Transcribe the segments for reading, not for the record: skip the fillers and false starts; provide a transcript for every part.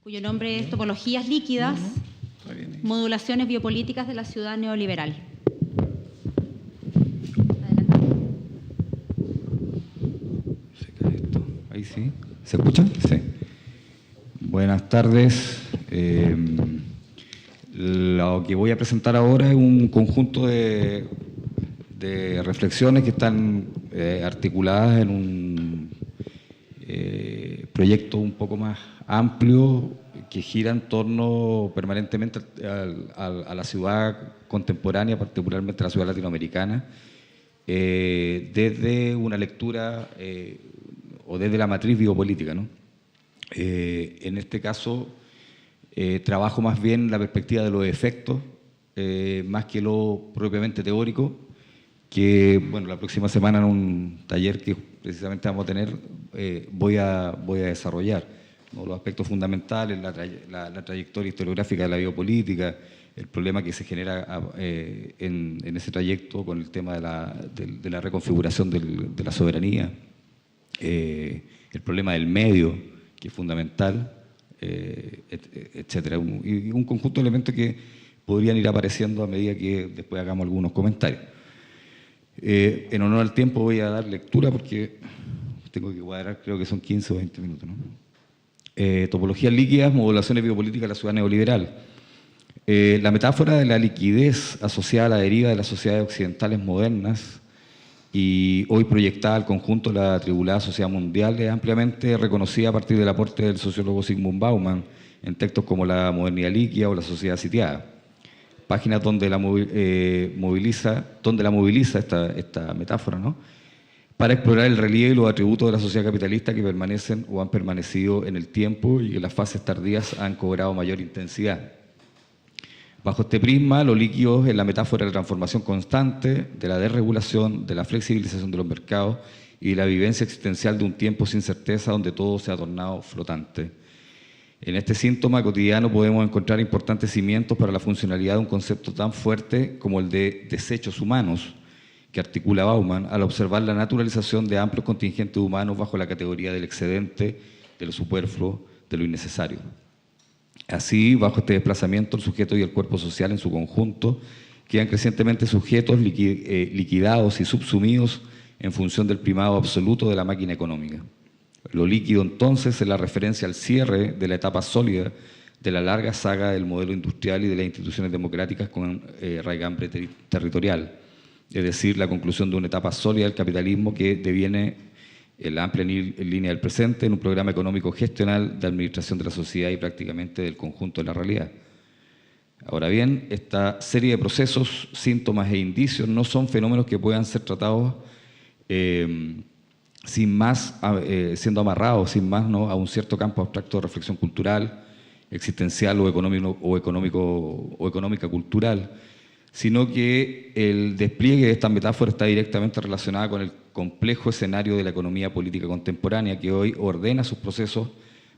cuyo nombre es Topologías líquidas, modulaciones biopolíticas de la ciudad neoliberal. Se cae esto. Ahí sí. ¿Se escucha? Sí. Buenas tardes. Lo que voy a presentar ahora es un conjunto de reflexiones que están articuladas en un proyecto un poco más amplio que gira en torno permanentemente a la ciudad contemporánea, particularmente la ciudad latinoamericana, desde una lectura o desde la matriz biopolítica, ¿no? En este caso, trabajo más bien la perspectiva de los efectos, más que lo propiamente teórico, que bueno, la próxima semana en un taller que precisamente vamos a tener, voy a desarrollar, ¿no? Los aspectos fundamentales, la trayectoria historiográfica de la biopolítica, el problema que se genera en ese trayecto con el tema de la reconfiguración de la soberanía, el problema del medio, que es fundamental, etcétera. Y un conjunto de elementos que podrían ir apareciendo a medida que después hagamos algunos comentarios. En honor al tiempo voy a dar lectura porque tengo que cuadrar, creo que son 15 o 20 minutos, ¿no? Topologías líquidas, modulaciones biopolíticas de la ciudad neoliberal. La metáfora de la liquidez asociada a la deriva de las sociedades occidentales modernas y hoy proyectada al conjunto de la atribulada sociedad mundial es ampliamente reconocida a partir del aporte del sociólogo Zygmunt Bauman en textos como La modernidad líquida o La sociedad sitiada. Páginas donde la moviliza esta metáfora, ¿no? Para explorar el relieve y los atributos de la sociedad capitalista que permanecen o han permanecido en el tiempo y que en las fases tardías han cobrado mayor intensidad. Bajo este prisma, lo líquido es la metáfora de la transformación constante, de la desregulación, de la flexibilización de los mercados y de la vivencia existencial de un tiempo sin certeza donde todo se ha tornado flotante. En este síntoma cotidiano podemos encontrar importantes cimientos para la funcionalidad de un concepto tan fuerte como el de desechos humanos, que articula Bauman al observar la naturalización de amplios contingentes humanos bajo la categoría del excedente, de lo superfluo, de lo innecesario. Así, bajo este desplazamiento, el sujeto y el cuerpo social en su conjunto quedan crecientemente sujetos, liquidados y subsumidos en función del primado absoluto de la máquina económica. Lo líquido, entonces, es la referencia al cierre de la etapa sólida de la larga saga del modelo industrial y de las instituciones democráticas con raigambre territorial, es decir, la conclusión de una etapa sólida del capitalismo que deviene en la amplia línea del presente en un programa económico gestional de administración de la sociedad y prácticamente del conjunto de la realidad. Ahora bien, esta serie de procesos, síntomas e indicios no son fenómenos que puedan ser tratados sin más, siendo amarrados sin más, ¿no?, a un cierto campo abstracto de reflexión cultural, existencial o económica cultural, sino que el despliegue de esta metáfora está directamente relacionada con el complejo escenario de la economía política contemporánea que hoy ordena sus procesos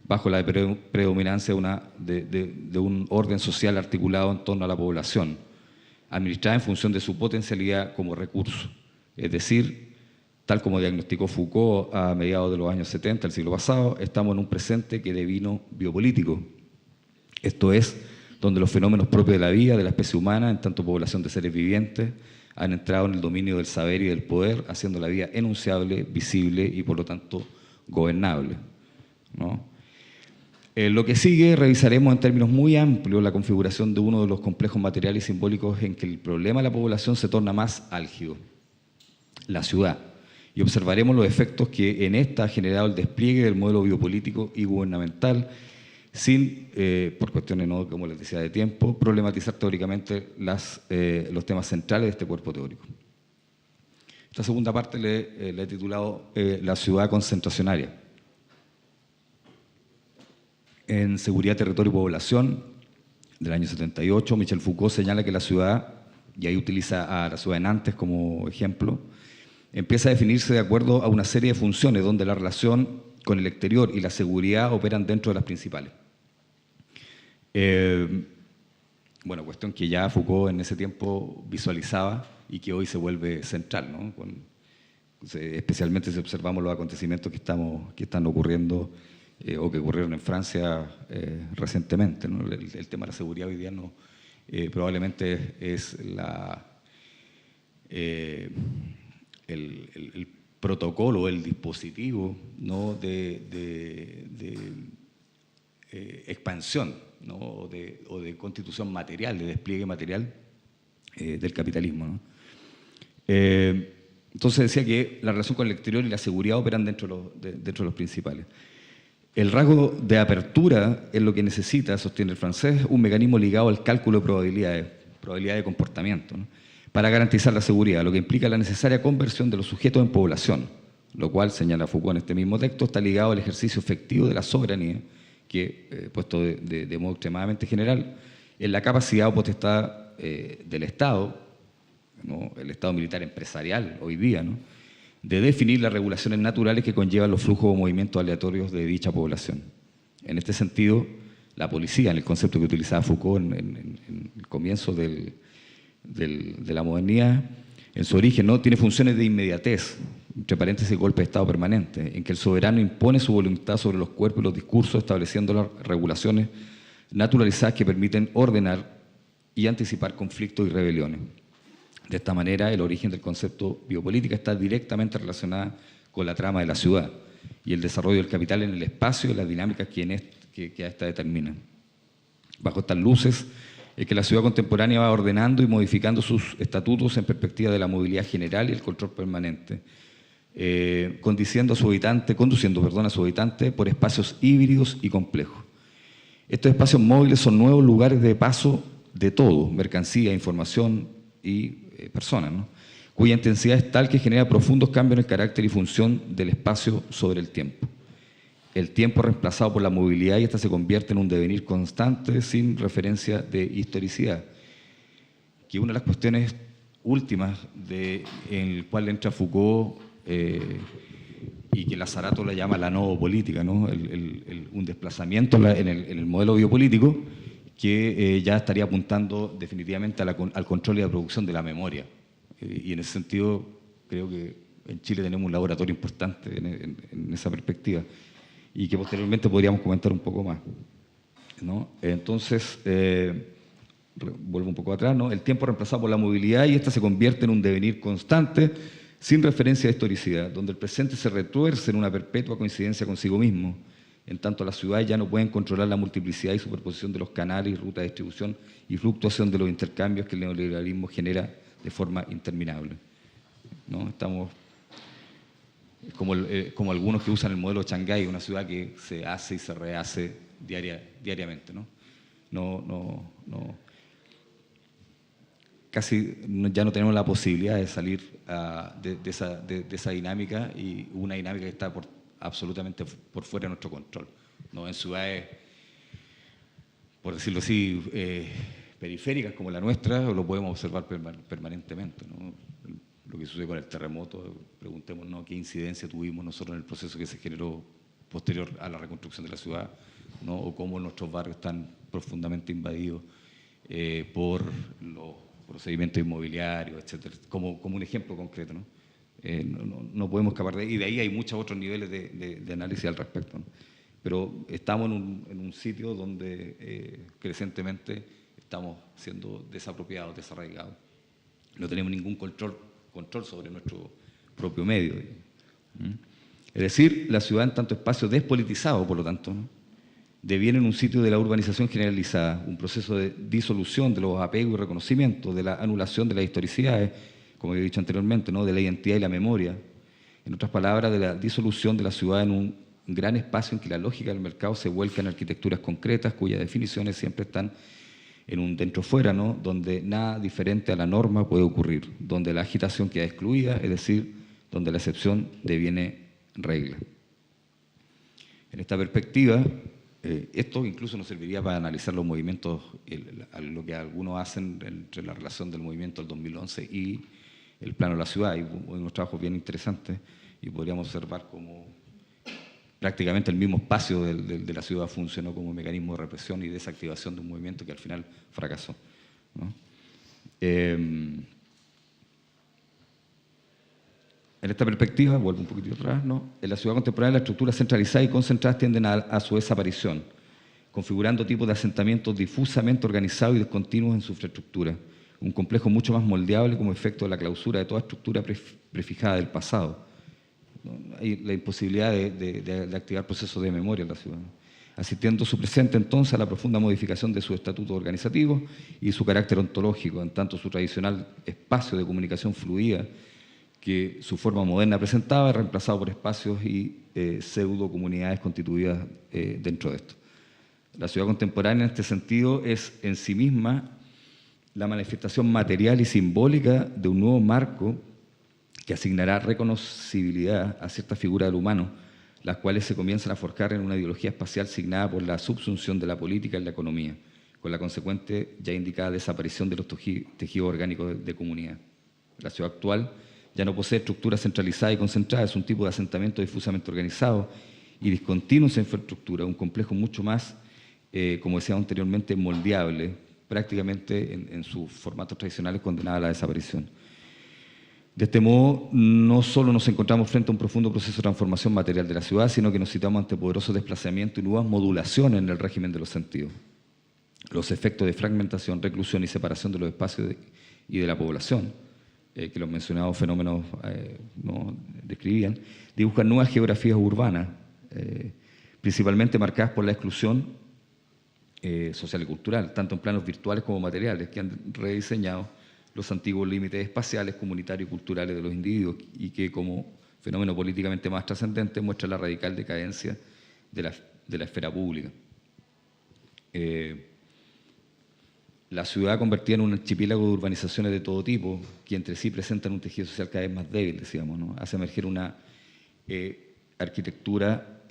bajo la predominancia de un orden social articulado en torno a la población, administrada en función de su potencialidad como recurso. Es decir, tal como diagnosticó Foucault a mediados de los años 70 del siglo pasado, estamos en un presente que devino biopolítico. Esto es, donde los fenómenos propios de la vida, de la especie humana, en tanto población de seres vivientes, han entrado en el dominio del saber y del poder, haciendo la vida enunciable, visible y, por lo tanto, gobernable, ¿no? Lo que sigue, revisaremos en términos muy amplios la configuración de uno de los complejos materiales y simbólicos en que el problema de la población se torna más álgido, la ciudad, y observaremos los efectos que en esta ha generado el despliegue del modelo biopolítico y gubernamental, sin, por cuestiones, ¿no?, como les decía, de tiempo, problematizar teóricamente los temas centrales de este cuerpo teórico. Esta segunda parte le he titulado La ciudad concentracionaria. En Seguridad, Territorio y Población, del año 78, Michel Foucault señala que la ciudad, y ahí utiliza a la ciudad de Nantes como ejemplo, empieza a definirse de acuerdo a una serie de funciones donde la relación con el exterior y la seguridad operan dentro de las principales. Bueno, cuestión que ya Foucault en ese tiempo visualizaba y que hoy se vuelve central, ¿no? Especialmente si observamos los acontecimientos que están ocurriendo o que ocurrieron en Francia recientemente, ¿no? El tema de la seguridad hoy día no, probablemente es el protocolo, el dispositivo, ¿no? de expansión, ¿no? o de constitución material, de despliegue material del capitalismo, ¿no? Entonces decía que la relación con el exterior y la seguridad operan dentro de los principales. El rasgo de apertura es lo que necesita, sostiene el francés, un mecanismo ligado al cálculo de probabilidad de comportamiento, ¿no? Para garantizar la seguridad, lo que implica la necesaria conversión de los sujetos en población, lo cual, señala Foucault en este mismo texto, está ligado al ejercicio efectivo de la soberanía, que, puesto de modo extremadamente general, es la capacidad o potestad del Estado, ¿no? El Estado militar empresarial hoy día, ¿no? De definir las regulaciones naturales que conllevan los flujos o movimientos aleatorios de dicha población. En este sentido, la policía, en el concepto que utilizaba Foucault en el comienzo de la modernidad, en su origen, ¿no? Tiene funciones de inmediatez, entre paréntesis, golpe de Estado permanente, en que el soberano impone su voluntad sobre los cuerpos y los discursos, estableciendo las regulaciones naturalizadas que permiten ordenar y anticipar conflictos y rebeliones. De esta manera, el origen del concepto biopolítica está directamente relacionado con la trama de la ciudad y el desarrollo del capital en el espacio y las dinámicas que a esta determinan. Bajo estas luces es que la ciudad contemporánea va ordenando y modificando sus estatutos en perspectiva de la movilidad general y el control permanente, conduciendo a su habitante por espacios híbridos y complejos. Estos espacios móviles son nuevos lugares de paso de todo, mercancía, información y personas, ¿no? Cuya intensidad es tal que genera profundos cambios en el carácter y función del espacio sobre el tiempo. El tiempo es reemplazado por la movilidad y esta se convierte en un devenir constante sin referencia de historicidad, que una de las cuestiones últimas en el cual entra Foucault y que Lazarato la llama la novopolítica, ¿no? Un desplazamiento en el modelo biopolítico que ya estaría apuntando definitivamente al control y a la producción de la memoria. Y en ese sentido, creo que en Chile tenemos un laboratorio importante en esa perspectiva y que posteriormente podríamos comentar un poco más, ¿no? Entonces, vuelvo un poco atrás, ¿no? El tiempo reemplazado por la movilidad y esta se convierte en un devenir constante sin referencia a historicidad, donde el presente se retuerce en una perpetua coincidencia consigo mismo. En tanto, las ciudades ya no pueden controlar la multiplicidad y superposición de los canales y rutas de distribución y fluctuación de los intercambios que el neoliberalismo genera de forma interminable, ¿no? Estamos como algunos que usan el modelo de Shanghái, una ciudad que se hace y se rehace diariamente, ¿no? Casi ya no tenemos la posibilidad de salir de esa dinámica, y una dinámica que está absolutamente por fuera de nuestro control, ¿no? En ciudades, por decirlo así, periféricas como la nuestra, lo podemos observar permanentemente, ¿no? Lo que sucede con el terremoto, preguntémonos qué incidencia tuvimos nosotros en el proceso que se generó posterior a la reconstrucción de la ciudad, ¿no? O cómo nuestros barrios están profundamente invadidos por los procedimientos inmobiliarios, etcétera, como un ejemplo concreto, ¿no? No podemos escapar de ahí, y de ahí hay muchos otros niveles de análisis al respecto, ¿no? Pero estamos en un sitio donde crecientemente estamos siendo desapropiados, desarraigados. No tenemos ningún control sobre nuestro propio medio. Es decir, la ciudad en tanto espacio despolitizado, por lo tanto, ¿no? Deviene en un sitio de la urbanización generalizada, un proceso de disolución de los apegos y reconocimiento, de la anulación de las historicidades, como he dicho anteriormente, ¿no? De la identidad y la memoria. En otras palabras, de la disolución de la ciudad en un gran espacio en que la lógica del mercado se vuelca en arquitecturas concretas, cuyas definiciones siempre están en un dentro-fuera, ¿no? Donde nada diferente a la norma puede ocurrir, donde la agitación queda excluida, es decir, donde la excepción deviene regla. En esta perspectiva, esto incluso nos serviría para analizar los movimientos, lo que algunos hacen entre la relación del movimiento del 2011 y el plano de la ciudad. Hay unos trabajos bien interesantes y podríamos observar cómo prácticamente el mismo espacio de la ciudad funcionó como mecanismo de represión y desactivación de un movimiento que al final fracasó, ¿no? En esta perspectiva, vuelvo un poquitito atrás, ¿no? En la ciudad contemporánea las estructuras centralizadas y concentradas tienden a su desaparición, configurando tipos de asentamientos difusamente organizados y discontinuos en su infraestructura, un complejo mucho más moldeable como efecto de la clausura de toda estructura prefijada del pasado. Hay la imposibilidad de activar procesos de memoria en la ciudad, asistiendo su presente entonces a la profunda modificación de su estatuto organizativo y su carácter ontológico, en tanto su tradicional espacio de comunicación fluida que su forma moderna presentaba, reemplazado por espacios y pseudo comunidades constituidas dentro de esto. La ciudad contemporánea en este sentido es en sí misma la manifestación material y simbólica de un nuevo marco que asignará reconocibilidad a ciertas figuras del humano, las cuales se comienzan a forjar en una ideología espacial signada por la subsunción de la política en la economía, con la consecuente ya indicada desaparición de los tejidos orgánicos de comunidad. La ciudad actual ya no posee estructuras centralizadas y concentradas, es un tipo de asentamiento difusamente organizado y discontinuo en su infraestructura, un complejo mucho más, como decía anteriormente, moldeable, prácticamente en sus formatos tradicionales condenada a la desaparición. De este modo, no solo nos encontramos frente a un profundo proceso de transformación material de la ciudad, sino que nos situamos ante poderosos desplazamientos y nuevas modulaciones en el régimen de los sentidos. Los efectos de fragmentación, reclusión y separación de los espacios y de la población, que los mencionados fenómenos no describían, dibujan nuevas geografías urbanas, principalmente marcadas por la exclusión social y cultural, tanto en planos virtuales como materiales, que han rediseñado los antiguos límites espaciales, comunitarios y culturales de los individuos y que, como fenómeno políticamente más trascendente, muestra la radical decadencia de la esfera pública. La ciudad convertida en un archipiélago de urbanizaciones de todo tipo, que entre sí presentan un tejido social cada vez más débil, decíamos, ¿no? Hace emerger una arquitectura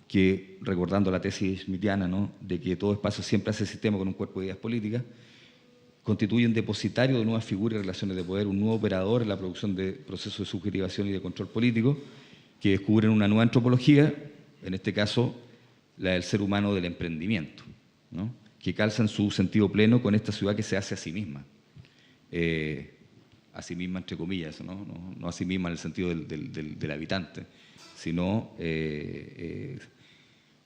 que, recordando la tesis smithiana, ¿no?, de que todo espacio siempre hace sistema con un cuerpo de ideas políticas, constituye un depositario de nuevas figuras y relaciones de poder, un nuevo operador en la producción de procesos de subjetivación y de control político que descubren una nueva antropología, en este caso la del ser humano del emprendimiento, ¿no?, que calza en su sentido pleno con esta ciudad que se hace a sí misma entre comillas, no a sí misma en el sentido del habitante, sino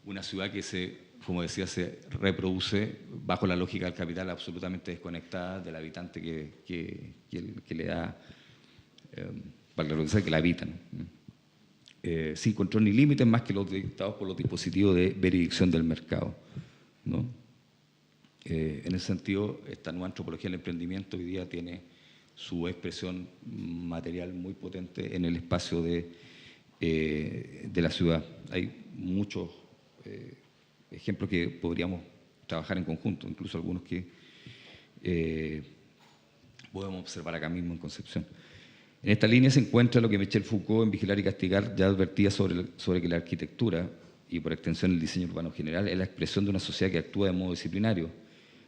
una ciudad que como decía, se reproduce bajo la lógica del capital absolutamente desconectada del habitante que le da, para que la habitan. Sin control ni límites más que los dictados por los dispositivos de veredicción del mercado, ¿no? En ese sentido, esta nueva antropología del emprendimiento hoy día tiene su expresión material muy potente en el espacio de la ciudad. Hay muchos ejemplos que podríamos trabajar en conjunto, incluso algunos que podemos observar acá mismo en Concepción. En esta línea se encuentra lo que Michel Foucault, en Vigilar y Castigar, ya advertía sobre que la arquitectura, y por extensión el diseño urbano general, es la expresión de una sociedad que actúa de modo disciplinario,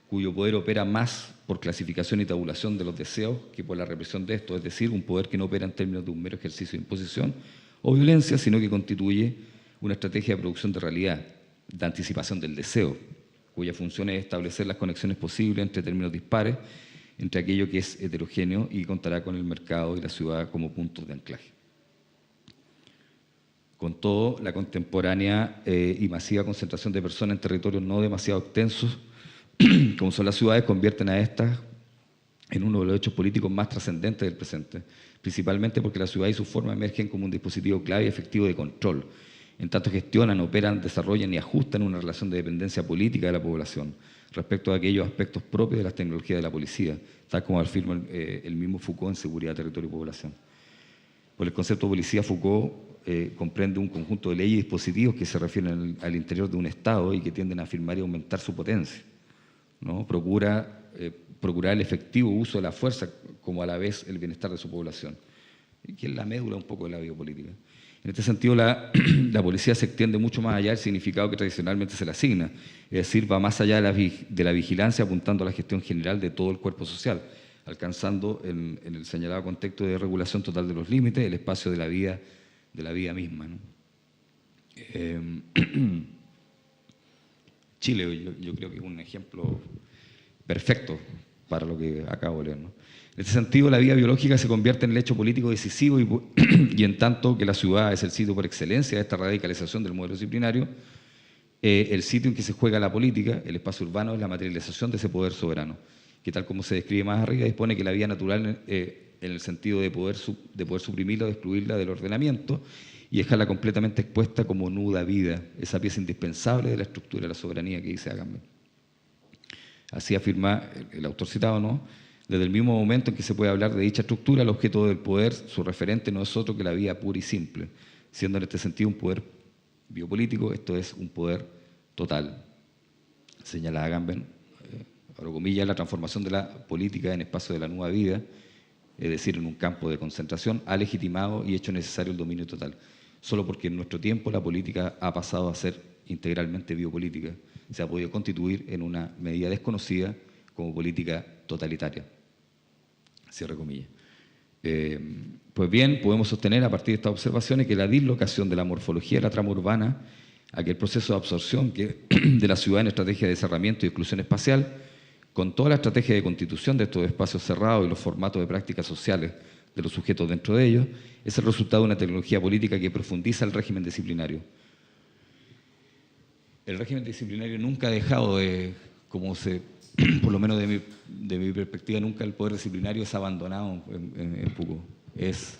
cuyo poder opera más por clasificación y tabulación de los deseos que por la represión de estos, es decir, un poder que no opera en términos de un mero ejercicio de imposición o violencia, sino que constituye una estrategia de producción de realidad, de anticipación del deseo, cuya función es establecer las conexiones posibles entre términos dispares, entre aquello que es heterogéneo y contará con el mercado y la ciudad como puntos de anclaje. Con todo, la contemporánea y masiva concentración de personas en territorios no demasiado extensos, como son las ciudades, convierten a estas en uno de los hechos políticos más trascendentes del presente, principalmente porque la ciudad y su forma emergen como un dispositivo clave y efectivo de control, en tanto gestionan, operan, desarrollan y ajustan una relación de dependencia política de la población respecto a aquellos aspectos propios de las tecnologías de la policía, tal como afirma el mismo Foucault en Seguridad, Territorio y Población. Por el concepto de policía, Foucault comprende un conjunto de leyes y dispositivos que se refieren al interior de un Estado y que tienden a afirmar y aumentar su potencia, ¿no? Procurar el efectivo uso de la fuerza como a la vez el bienestar de su población, que es la médula un poco de la biopolítica. En este sentido, la policía se extiende mucho más allá del significado que tradicionalmente se le asigna, es decir, va más allá de la vigilancia, apuntando a la gestión general de todo el cuerpo social, alcanzando en el señalado contexto de regulación total de los límites, el espacio de la vida misma, ¿no? Chile, yo creo que es un ejemplo perfecto para lo que acabo de leer, ¿no? En este sentido, la vida biológica se convierte en el hecho político decisivo y en tanto que la ciudad es el sitio por excelencia de esta radicalización del modelo disciplinario, el sitio en que se juega la política, el espacio urbano, es la materialización de ese poder soberano, que tal como se describe más arriba, dispone que la vida natural, en el sentido de poder suprimirla o excluirla del ordenamiento y dejarla completamente expuesta como nuda vida, esa pieza indispensable de la estructura de la soberanía que dice Agamben. Así afirma el autor citado, ¿no? Desde el mismo momento en que se puede hablar de dicha estructura, el objeto del poder, su referente, no es otro que la vida pura y simple, siendo en este sentido un poder biopolítico, esto es un poder total. Señala Agamben, abro comillas, la transformación de la política en espacio de la nueva vida, es decir, en un campo de concentración, ha legitimado y hecho necesario el dominio total, solo porque en nuestro tiempo la política ha pasado a ser integralmente biopolítica, se ha podido constituir en una medida desconocida como política totalitaria. Cierre comillas. Pues bien, podemos sostener a partir de estas observaciones que la dislocación de la morfología de la trama urbana, aquel proceso de absorción de la ciudad en estrategia de cerramiento y exclusión espacial, con toda la estrategia de constitución de estos espacios cerrados y los formatos de prácticas sociales de los sujetos dentro de ellos, es el resultado de una tecnología política que profundiza el régimen disciplinario. El régimen disciplinario nunca ha dejado de, por lo menos de mi perspectiva, nunca el poder disciplinario es abandonado en Foucault. Es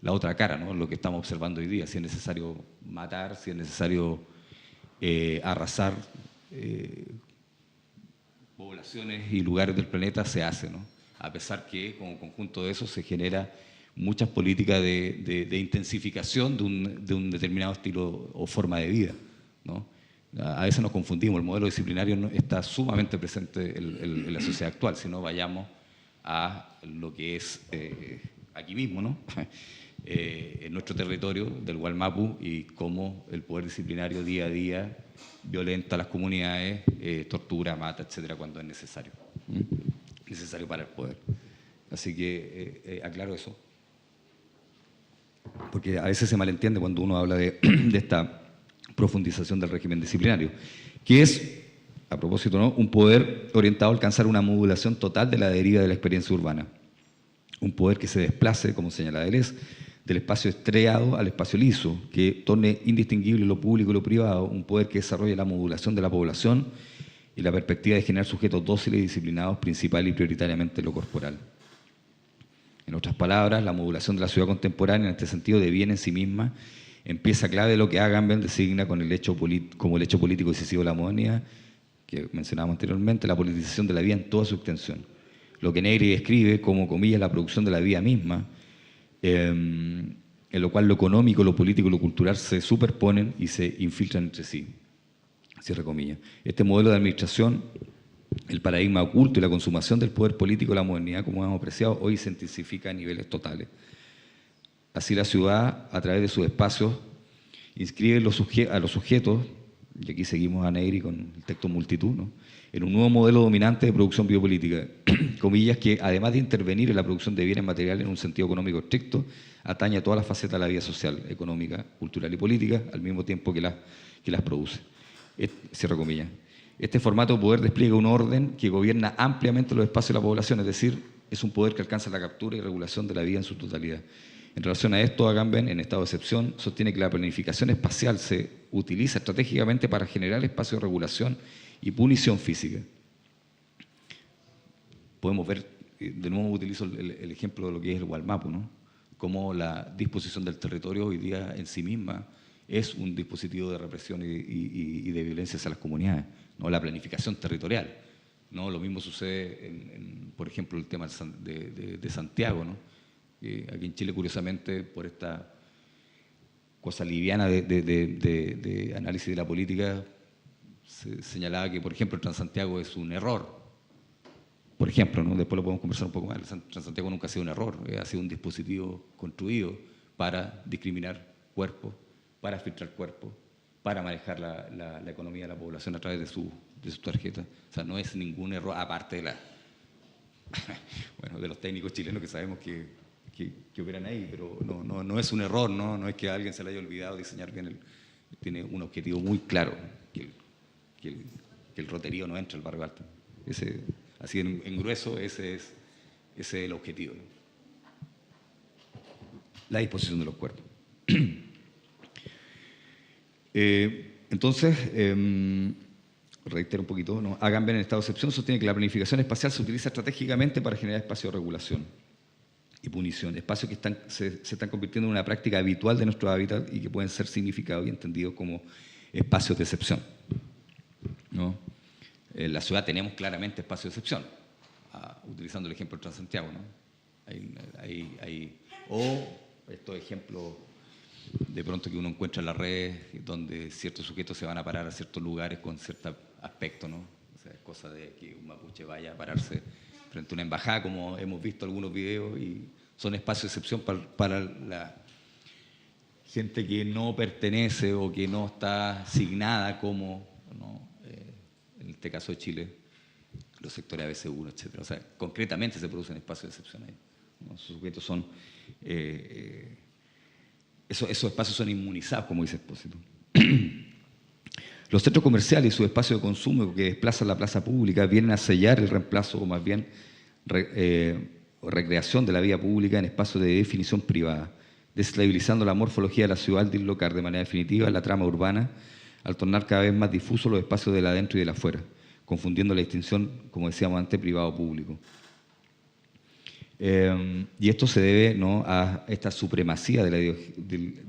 la otra cara, ¿no? Lo que estamos observando hoy día, si es necesario matar, si es necesario arrasar poblaciones y lugares del planeta, se hace, ¿no? A pesar que como conjunto de eso se genera muchas políticas de intensificación de un determinado estilo o forma de vida, ¿no? A veces nos confundimos, el modelo disciplinario está sumamente presente en la sociedad actual, si no vayamos a lo que es aquí mismo, ¿no? En nuestro territorio del Gualmapu y cómo el poder disciplinario día a día violenta a las comunidades, tortura, mata, etcétera, cuando es necesario. Necesario para el poder. Así que aclaro eso. Porque a veces se malentiende cuando uno habla de esta profundización del régimen disciplinario, que es, a propósito, ¿no?, un poder orientado a alcanzar una modulación total de la deriva de la experiencia urbana. Un poder que se desplace, como señala Deleuze, del espacio estriado al espacio liso, que torne indistinguible lo público y lo privado, un poder que desarrolle la modulación de la población y la perspectiva de generar sujetos dóciles y disciplinados, principal y prioritariamente lo corporal. En otras palabras, la modulación de la ciudad contemporánea, en este sentido, deviene en sí misma en pieza clave de lo que Agamben designa como el hecho político decisivo de la modernidad, que mencionábamos anteriormente, la politización de la vida en toda su extensión. Lo que Negri describe como, comillas, la producción de la vida misma, en lo cual lo económico, lo político y lo cultural se superponen y se infiltran entre sí. Cierre comillas. Este modelo de administración, el paradigma oculto y la consumación del poder político de la modernidad, como hemos apreciado, hoy se intensifica a niveles totales. Así la ciudad, a través de sus espacios, inscribe a los sujetos, y aquí seguimos a Negri con el texto multitud, ¿no?, en un nuevo modelo dominante de producción biopolítica, comillas, que además de intervenir en la producción de bienes materiales en un sentido económico estricto, atañe a todas las facetas de la vida social, económica, cultural y política, al mismo tiempo que las produce. Cierro comillas. Este formato de poder despliega un orden que gobierna ampliamente los espacios de la población, es decir, es un poder que alcanza la captura y regulación de la vida en su totalidad. En relación a esto, Agamben, en estado de excepción, sostiene que la planificación espacial se utiliza estratégicamente para generar espacios de regulación y punición física. Podemos ver, de nuevo utilizo el ejemplo de lo que es el Gualmapu, ¿no?, cómo la disposición del territorio hoy día en sí misma es un dispositivo de represión y de violencia hacia las comunidades, ¿no?, la planificación territorial, ¿no? Lo mismo sucede, por ejemplo, el tema de Santiago, ¿no? Aquí en Chile, curiosamente, por esta cosa liviana de análisis de la política, se señalaba que, por ejemplo, el Transantiago es un error. Por ejemplo, ¿no?, después lo podemos conversar un poco más, el Transantiago nunca ha sido un error, ha sido un dispositivo construido para discriminar cuerpos, para filtrar cuerpos, para manejar la economía de la población a través de su tarjeta. O sea, no es ningún error, aparte de bueno, de los técnicos chilenos que sabemos que operan ahí, pero no es un error, no es que a alguien se le haya olvidado diseñar bien. Tiene un objetivo muy claro, que el roterío no entre al barrio alto. Así en grueso ese es el objetivo, ¿no? La disposición de los cuerpos. Entonces, reitero un poquito, ¿no? Agamben en estado de excepción sostiene que la planificación espacial se utiliza estratégicamente para generar espacios de regulación y punición, espacios que se están convirtiendo en una práctica habitual de nuestro hábitat y que pueden ser significados y entendidos como espacios de excepción, ¿no? En la ciudad tenemos claramente espacios de excepción, utilizando el ejemplo de Transantiago, ¿no? O estos ejemplos de pronto que uno encuentra en las redes donde ciertos sujetos se van a parar a ciertos lugares con cierto aspecto, ¿no? O sea, es cosa de que un mapuche vaya a pararse frente a una embajada, como hemos visto algunos videos, y son espacios de excepción para la gente que no pertenece o que no está asignada como, ¿no? En este caso de Chile, los sectores ABC1, etc. O sea, concretamente se producen espacios de excepción ahí, ¿no? Esos sujetos son... esos espacios son inmunizados, como dice Expósito. Los centros comerciales y sus espacios de consumo que desplazan la plaza pública vienen a sellar el reemplazo, o más bien recreación de la vía pública en espacios de definición privada, desestabilizando la morfología de la ciudad al dislocar de manera definitiva la trama urbana, al tornar cada vez más difusos los espacios del adentro y del afuera, confundiendo la distinción, como decíamos antes, privado-público. Y esto se debe, ¿no?, a esta supremacía de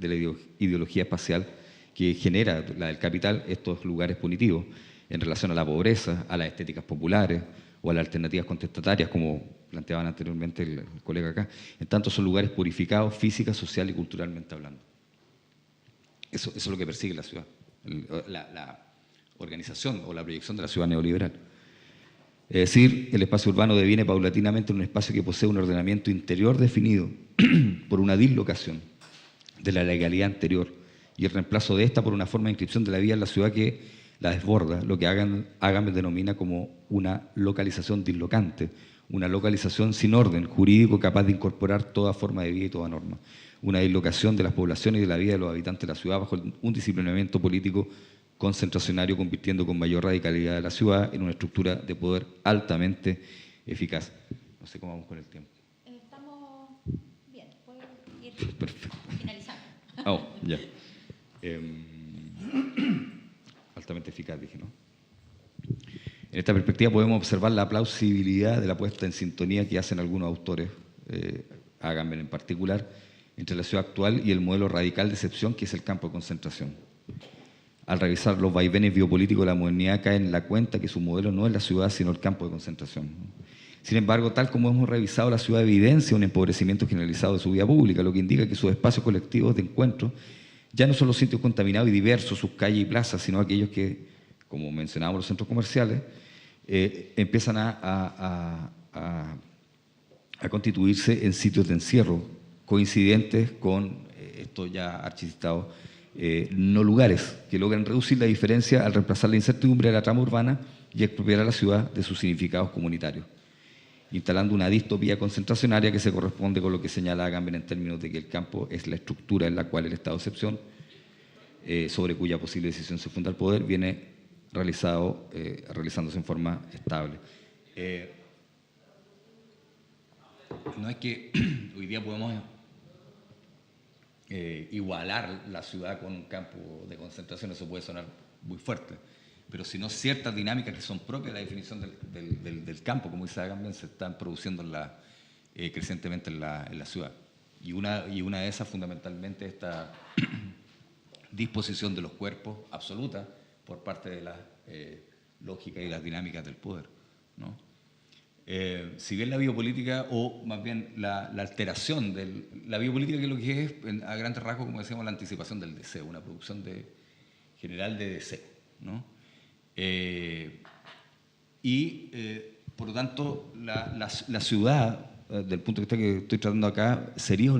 la ideología espacial que genera la del capital estos lugares punitivos en relación a la pobreza, a las estéticas populares o a las alternativas contestatarias, como planteaban anteriormente el colega acá. En tanto son lugares purificados física, social y culturalmente hablando. Eso es lo que persigue la ciudad, la organización o la proyección de la ciudad neoliberal. Es decir, el espacio urbano deviene paulatinamente un espacio que posee un ordenamiento interior definido por una dislocación de la legalidad anterior y el reemplazo de esta por una forma de inscripción de la vida en la ciudad que la desborda, lo que Agamben denomina como una localización dislocante, una localización sin orden jurídico capaz de incorporar toda forma de vida y toda norma, una dislocación de las poblaciones y de la vida de los habitantes de la ciudad bajo un disciplinamiento político concentracionario, convirtiendo con mayor radicalidad a la ciudad en una estructura de poder altamente eficaz. No sé cómo vamos con el tiempo. Estamos bien, puedo ir finalizando. Oh, ya. Altamente eficaz, dije, ¿no? En esta perspectiva podemos observar la plausibilidad de la puesta en sintonía que hacen algunos autores, Agamben en particular, entre la ciudad actual y el modelo radical de excepción que es el campo de concentración. Al revisar los vaivenes biopolíticos de la modernidad, caen en la cuenta que su modelo no es la ciudad, sino el campo de concentración. Sin embargo, tal como hemos revisado, la ciudad evidencia un empobrecimiento generalizado de su vida pública, lo que indica que sus espacios colectivos de encuentro ya no son los sitios contaminados y diversos, sus calles y plazas, sino aquellos que, como mencionábamos los centros comerciales, empiezan a constituirse en sitios de encierro, coincidentes con, esto ya archicitado, no lugares, que logran reducir la diferencia al reemplazar la incertidumbre de la trama urbana y expropiar a la ciudad de sus significados comunitarios, instalando una distopía concentracionaria que se corresponde con lo que señala Agamben en términos de que el campo es la estructura en la cual el estado de excepción, sobre cuya posible decisión se funda el poder, viene realizándose en forma estable. No es que hoy día podemos igualar la ciudad con un campo de concentración, eso puede sonar muy fuerte, pero sino ciertas dinámicas que son propias de la definición del campo, como dice Agamben, se están produciendo crecientemente en la ciudad. Y una de esas, fundamentalmente, esta disposición de los cuerpos absoluta por parte de la lógica y las dinámicas del poder, ¿no? Si bien la biopolítica, o más bien la alteración de la biopolítica, que es lo que es, a grandes rasgos, como decíamos, la anticipación del deseo, una producción general de deseo, ¿no? Por lo tanto, la ciudad, del punto de vista que estoy tratando acá, sería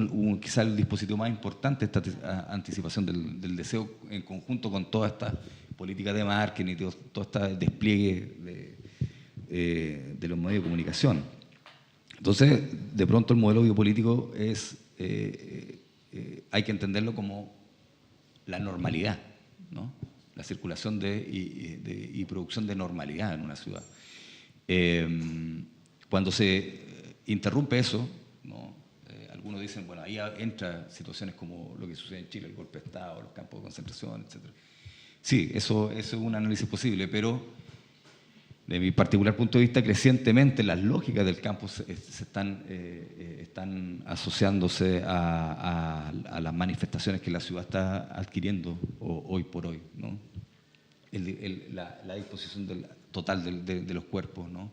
quizá el dispositivo más importante, esta anticipación del deseo, en conjunto con toda esta política de marketing y todo este despliegue de los medios de comunicación. Entonces, de pronto el modelo biopolítico hay que entenderlo como la normalidad, ¿no? La circulación y producción de normalidad en una ciudad. Cuando se interrumpe eso, ¿no? Algunos dicen, bueno, ahí entra situaciones como lo que sucede en Chile, el golpe de Estado, los campos de concentración, etc. Sí, eso es un análisis posible, pero de mi particular punto de vista, crecientemente las lógicas del campo están asociándose a las manifestaciones que la ciudad está adquiriendo hoy por hoy, ¿no? La disposición total de los cuerpos, ¿no?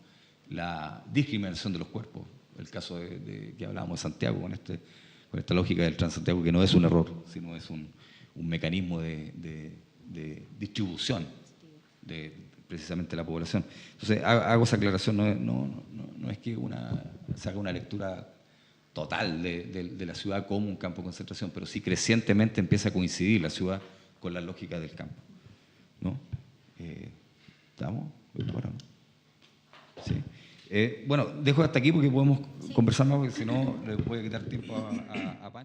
La discriminación de los cuerpos, el caso que hablábamos de Santiago con esta lógica del Transantiago, que no es un error, sino es un mecanismo de distribución precisamente la población. Entonces, hago esa aclaración, no es que se haga una lectura total de la ciudad como un campo de concentración, pero sí crecientemente empieza a coincidir la ciudad con la lógica del campo, ¿no? ¿Estamos? ¿Doctora? Sí. Bueno, dejo hasta aquí porque podemos conversar más, porque si no le voy a quitar tiempo a Pancho.